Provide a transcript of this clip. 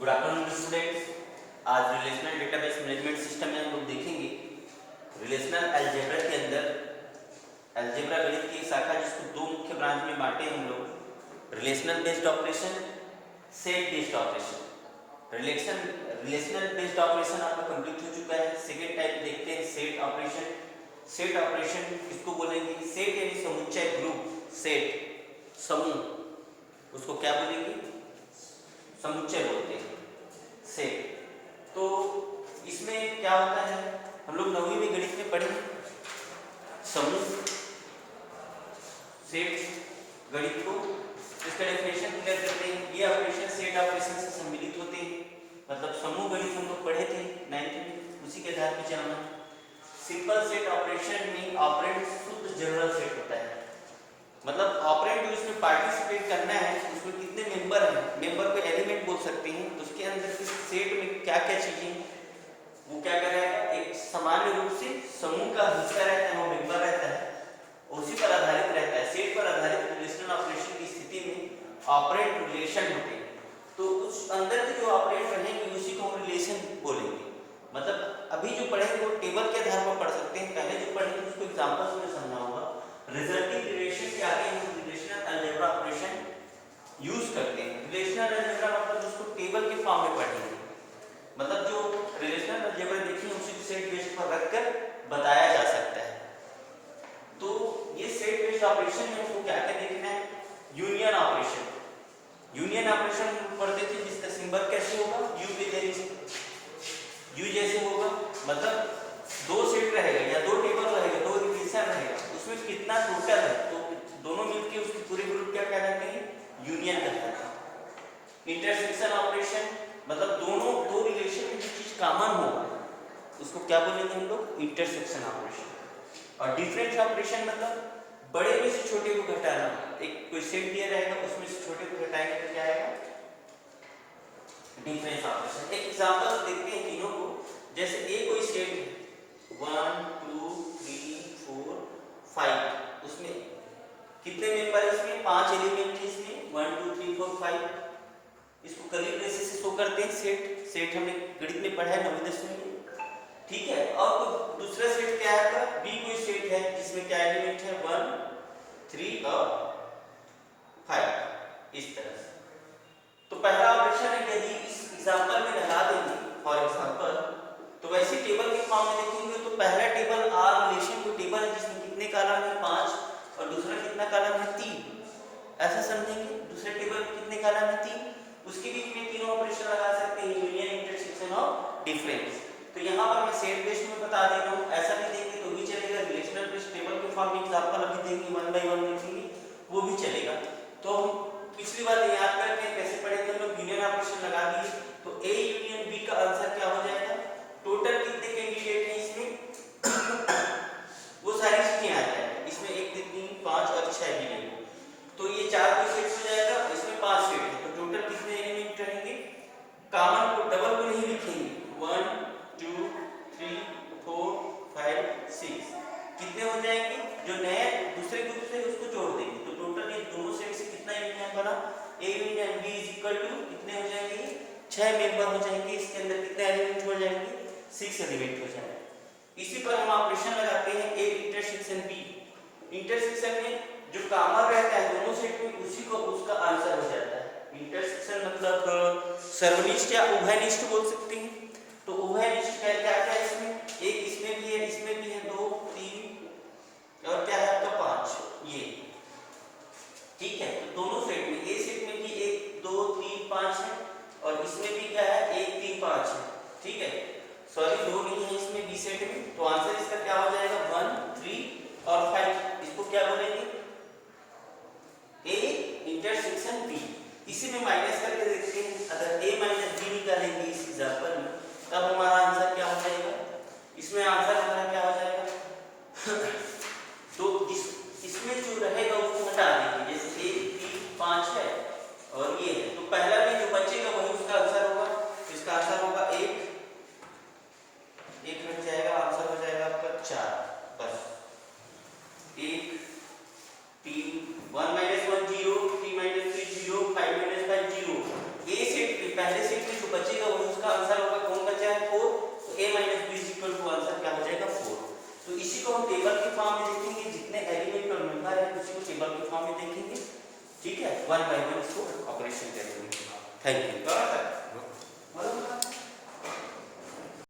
Good afternoon students. आज relational database management system में हम लोग देखेंगे रिलेशनल अलजेब्रा के अंदर अलजेब्रा गणित की एक शाखा जिसको दो मुख्य ब्रांच में बांटे हम लोग, relational based operation, set based operation. Relational based operation आपका कंप्लीट हो चुका है। सेकेंड टाइप देखते हैं सेट ऑपरेशन। सेट ऑपरेशन किसको बोलेंगे? सेट यानी समुच्चय, ग्रुप। सेट समूह, उसको क्या बोलेंगे? समुच्चय बोलते हैं, सेट। तो इसमें क्या होता है, हम लोग 9वीं में गणित में पढ़े समूह सेट गणित को, इसका डेफिनेशन क्लियर करते हैं। ये ऑपरेशन सेट ऑपरेशन से सम्मिलित होते हैं, मतलब समूह गणित हम लोग पढ़े थे 9th में, उसी के आधार पर चलना। सिंपल सेट ऑपरेशन में ऑपरेंड शुद्ध जनरल सेट होता है, मतलब ऑपरेंड जो इसमें पार्टिसिपेट करना है उसमें कितने मेंबर हैं, मेंबर को एलिमेंट बोल सकते हैं। उसके अंदर इस सेट में क्या क्या चीजें वो क्या करेगा, एक सामान्य रूप से समूह का हिस्सा रहता है, वो मेंबर रहता है, उसी पर आधारित रहता है। सेट पर आधारित रिलेशनल ऑपरेशन की स्थिति में ऑपरेंड रिलेशन होते हैं, तो उस अंदर के जो ऑपरेंड रहेंगे उसी को हम रिलेशन बोलेंगे। मतलब अभी जो पढ़ेंगे वो टेबल के आधार पर पढ़ सकते हैं, पहले जो पढ़ेंगे उसको एग्जांपल्स में समझना होगा। रिजल्टिंग रिलेशन के आगे हम रिलेशनल अलजेब्रा ऑपरेशन यूज करते हैं। रिलेशनल अलजेब्रा मतलब उसको टेबल के फॉर्म में पढ़ेंगे, मतलब जो रिलेशनल अलजेब्रा देखिए उसी को सेट बेस्ड पर रखकर बताया जा सकता है। तो ये सेट बेस्ड ऑपरेशन में उसको क्या क्या देखना है? Union operation. यूनियन ऑपरेशन पढ़ते थे जिसका सिंबल कैसे होगा, यू के जैसे, यू जैसे होगा, मतलब दो सेट रहेगा या दो टेबल रहेगा, दो रिलेशन रहेगा, उसमें कितना टोटल है तो दोनों मिलके उसके पूरे ग्रुप क्या कहलाते हैं, यूनियन कहलाते हैं। इंटरसेक्शन ऑपरेशन मतलब दोनों दो रिलेशन में जो चीज कॉमन हो उसको क्या बोलेंगे हम लोग, इंटरसेक्शन ऑपरेशन। और डिफरेंस ऑपरेशन मतलब बड़े में से छोटे को घटाना, एक कोई सेट दिया रहेगा उसमें से छोटे को घटाएंगे तो क्या आएगा, डिफरेंस ऑपरेशन। एक एग्जांपल देखते हैं तीनों को। जैसे ए कोई सेट है 1 2 3 4 5, उसमें कितने मेंबर है, इसमें 5 एलिमेंट है इसमें 1 2 3 4 5। इसको कर्ली ब्रेसेस से शो करते हैं सेट। सेट हमने गणित में पढ़ा है 9वीं 10वीं में, ठीक है। और तो दूसरा सेट क्या है, बी कोई सेट है जिसमें क्या एलिमेंट है 1 3 और 5, इस तरह से। तो पहला ऑपरेशन है, यदि इस एग्जांपल में लगा देंगे फॉर एग्जांपल, तो वैसे टेबल के फॉर्म में देखेंगे तो पहला टेबल आर रिलेशन को टेबल है जिसमें कितने कॉलम है 5 और दूसरा कितना कॉलम है 3, ऐसा समझेंगे। दूसरे टेबल में कितने कॉलम है 3, उसके बीच में तीनों ऑपरेशन लगा सकते हैं, यूनियन, इंटरसेक्शन और डिफरेंस। तो यहाँ पर मैं सेट बेस्ड में बता दे रहा हूँ, ऐसा भी देंगे तो भी चलेगा, रिलेशनल बेस्ड टेबल के फॉर्म में एग्जांपल अभी देंगे 1 बाय 1 देखेंगे वो भी चलेगा। तो पिछली बार याद करते हैं कैसे पढ़े थे हम लोग, यूनियन ऑपरेशन लगा दिए तो ए यूनियन बी का आंसर क्या हो जाएगा, टोटल कितने कैंडिडेट हैं इसमें वो सारी चीजें आ जाएंगी। इसमें 1 2 3 5 और 6 एलिमेंट, तो ये 4 को सेट हो जाएगा, इसमें 5 सेट है, तो टोटल कितने एलिमेंट रहेंगे। कॉमन को डबल को नहीं लिखेंगे, 1 2 3 4 5 6 कितने हो जाएंगे, जो नए दूसरे ग्रुप से उसको जोड़ देंगे, तो टोटल ये दोनों सेट से कितना यूनियन बना, A union B is equal to कितने हो जाएंगे, 6 मेंबर हो जाएंगे। इसके अंदर कितने एलिमेंट हो जाएंगे, 6 एलिमेंट हो जाएंगे। इसी पर हम ऑपरेशन लगाते हैं ए इंटरसेक्शन बी। इंटरसेक्शन में जो कॉमन रहता है दोनों सेट में उसी को उसका आंसर हो जाता है। इंटरसेक्शन मतलब सर्वनिष्ठ या उभयनिष्ठ बोल सकते हैं। तो उभयनिष्ठ क्या क्या है इसमें, एक इसमें भी है, इसमें भी है, 2 3 और क्या है आपका 5, ये ठीक है। तो दोनों सेट में, ए सेट में भी 1 2 3 5 है और इसमें भी क्या है 1 3 5 है, ठीक है। सॉरी 2 नहीं है इसमें बी सेट में, तो आंसर इसका क्या हो जाएगा 1 3 और 5। इसको क्या बोलेंगे, ए इंटरसेक्शन बी। इसी में माइनस करके देखते हैं, अगर ए माइनस बी निकालेंगे इस एग्जांपल में तब हमारा आंसर क्या हो जाएगा, इसमें आंसर हमारा क्या हो जाएगा तो इसमें जो रहेगा उसको हटा देंगे, जैसे 1 3 5 है और ये है, तो पहला भी जो बचेगा वही उसका आंसर होगा। इसका आंसर होगा 1 हट जाएगा, आंसर हो जाएगा आपका 4, बस 1 3 1 -1 0 3 -3 0 5 -5 0। ए सेट में पहले सेट में जो हम टेबल के फॉर्म में देखेंगे, जितने एलिमेंट और मेंबर है उसी को टेबल के फॉर्म में देखेंगे, ठीक है, वन बाय वन इसको ऑपरेशन करेंगे। Thank you.